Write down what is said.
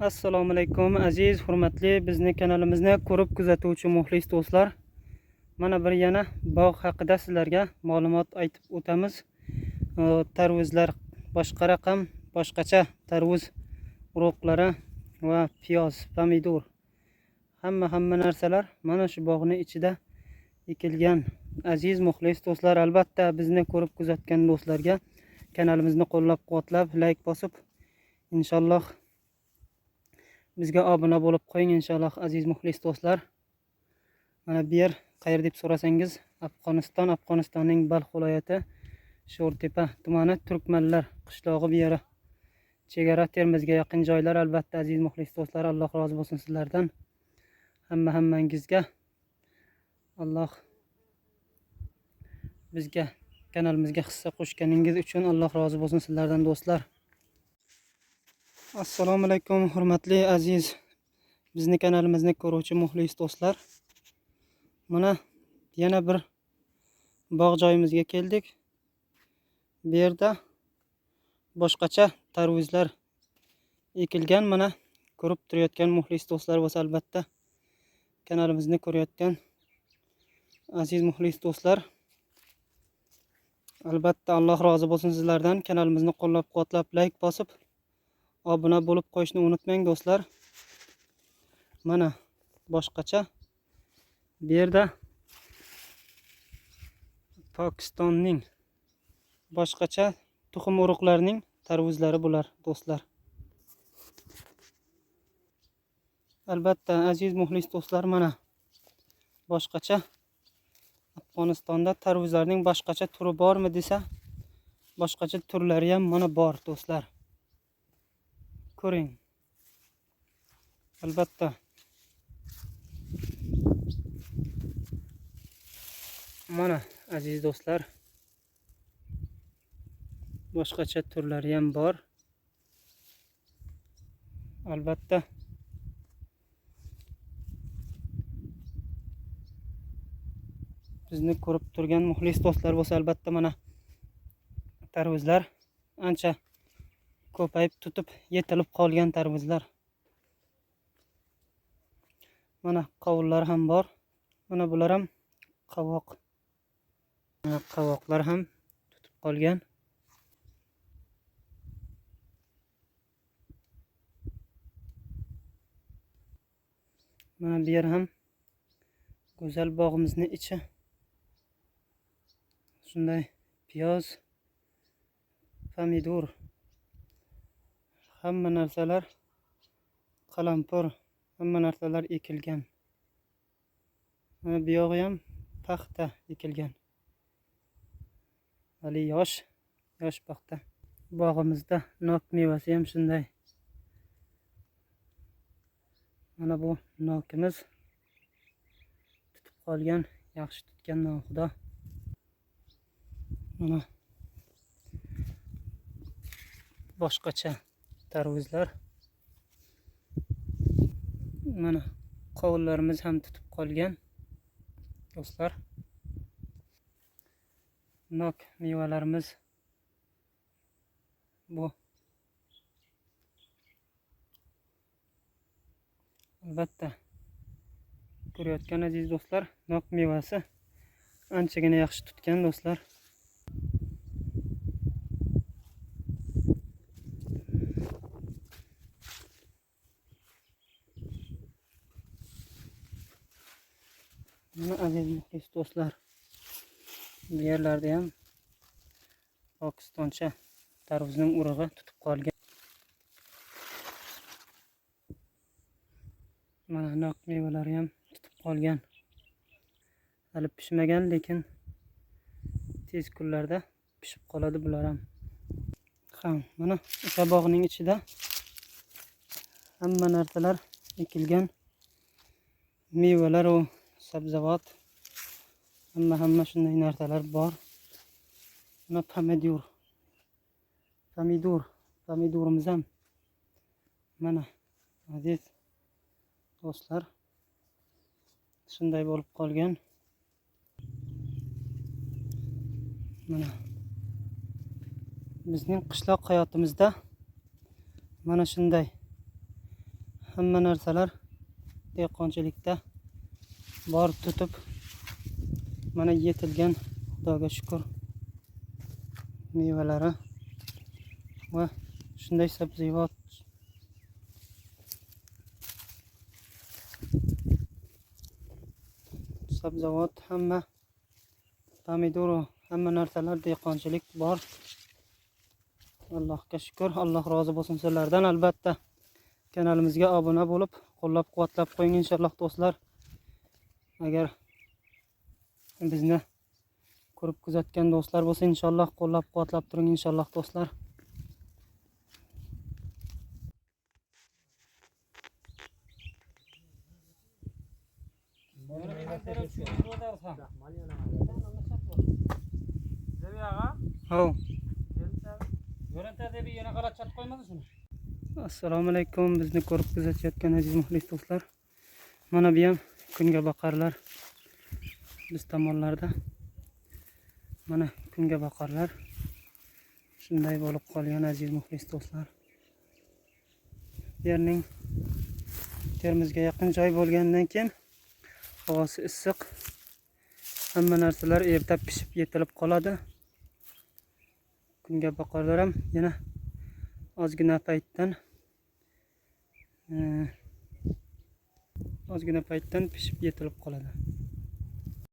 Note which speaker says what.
Speaker 1: Assalomu alaykum aziz hurmatli bizni kanalimizni ko'rib kuzatuvchi muxlis do'stlar. Mana bir yana bog' haqida sizlarga ma'lumot aytib o'tamiz. Tarvuzlar boshqa raqam, boshqacha tarvuz urug'lari va piyoz, pomidor hamma narsalar mana shu bog'ning ichida ekilgan. Aziz muxlis do'stlar, albatta bizni ko'rib kuzatgan do'stlarga kanalimizni qo'llab-quvvatlab, like bosib, inshaalloh bizga obuna bo'lib qo'ying inshaalloh aziz muxlis do'stlar. Mana bu yer qayer deb so'rasangiz, Afg'onistonning Balx viloyati Sho'rtepa tumani Turkmanlar qishlog'i bu yeri. Chegara Termizga yaqin joylar albatta aziz muxlis do'stlar. Alloh rozi bo'lsin sizlardan. Hammangizga Alloh bizga kanalimizga hissa qo'shganingiz uchun Alloh rozi bo'lsin sizlardan do'stlar. Assalomu alaykum hurmatli aziz bizni kanalimizni ko'ruvchi muxlis do'stlar. Mana yana bir bog' joyimizga keldik. Bu yerda boshqacha tarvuzlar ekilgan. Mana ko'rib turayotgan muxlis do'stlar bo'lsa, albatta kanalimizni ko'rayotgan aziz muxlis do'stlar, albatta Alloh rozi bo'lsin sizlardan. Kanalimizni qo'llab-quvvatlab, like bosib, obuna bo'lib qo'yishni unutmang do'stlar. Mana boshqacha bu yerda Pokistonning boshqacha tuxum urug'larining tarvuzlari bular do'stlar. Albatta aziz muxlis do'stlar, mana boshqacha Afg'onistonda tarvuzlarning boshqacha turi bormi desa, boshqacha turlari ham mana bor do'stlar. Ko'ring. Albatta mana aziz do'stlar, boshqacha turlari ham bor. Albatta bizni ko'rib turgan muxlis do'stlar bo'lsa, albatta mana tarvuzlar ancha ko'payib tutib yetilib qolgan tarvuzlar. Mana qovunlar ham bor. Mana bular ham qovoq. Qovoqlar ham tutib qolgan. Mana bu yer ham go'zal bog'imizning ichi. Shunday piyoz, pomidor, hamma narsalar, qalampir, hamma narsalar ekilgan. Mana bu yog'i ham paxta ekilgan. Hali yosh paxta. Bog'imizda nok mevasi ham shunday. Mana bu nokimiz tutib qolgan, yaxshi tutgan noxudo. Mana boshqacha tarvuzlar. Mana qovunlarimiz ham tutib qolgan do'stlar. Nok mevalarimiz bu. Albatta ko'rayotgan aziz do'stlar, nok mevasi anchagina yaxshi tutgan do'stlar. Mana aziz muxlis do'stlar, bu yerlarda ham Pokistoncha tarvuzning urug'i tutib qolgan. Mana nok mevalari ham tutib qolgan. Hali pishmagan, lekin tez kunlarda pishib qoladi bular ham. Mana o'sha bog'ning ichida hamma narsalar ekilgan. Mevalar va sabzavot, hamma shunday narsalar bor. Mana pomidorimiz ham mana aziz do'stlar shunday bo'lib qolgan. Mana bizning qishloq hayotimizda mana shunday hamma narsalar dehqonchilikda bor tutib mana yetilgan, Xudoga shukr, mevalari va shunday sabzavot hamma pomidor, hamma narsalar dehqonchilik bor. Allohga shukr, Alloh rozi bo'lsin sizlardan. Albatta kanalimizga obuna bo'lib, qo'llab-quvvatlab qo'ying inshaalloh do'stlar. Agar bizni ko'rib kuzatgan do'stlar bo'lsa, inshaalloh qo'llab-quvvatlab turing inshaalloh do'stlar. Assalomu alaykum, bizni ko'rib kuzatayotgan aziz muxlis do'stlar. Mana bu ham kunga boqarlar. Biz tomonlarda mana kunga boqarlar shunday bo'lib qolgan aziz muxlis do'stlar. Yerning Termizga yaqin joy bo'lgandan keyin havosi issiq, hamma narsalar erta pishib yetilib qoladi. Kunga boqarlar ham yana ozgina paytdan pishib yetilib qoladi.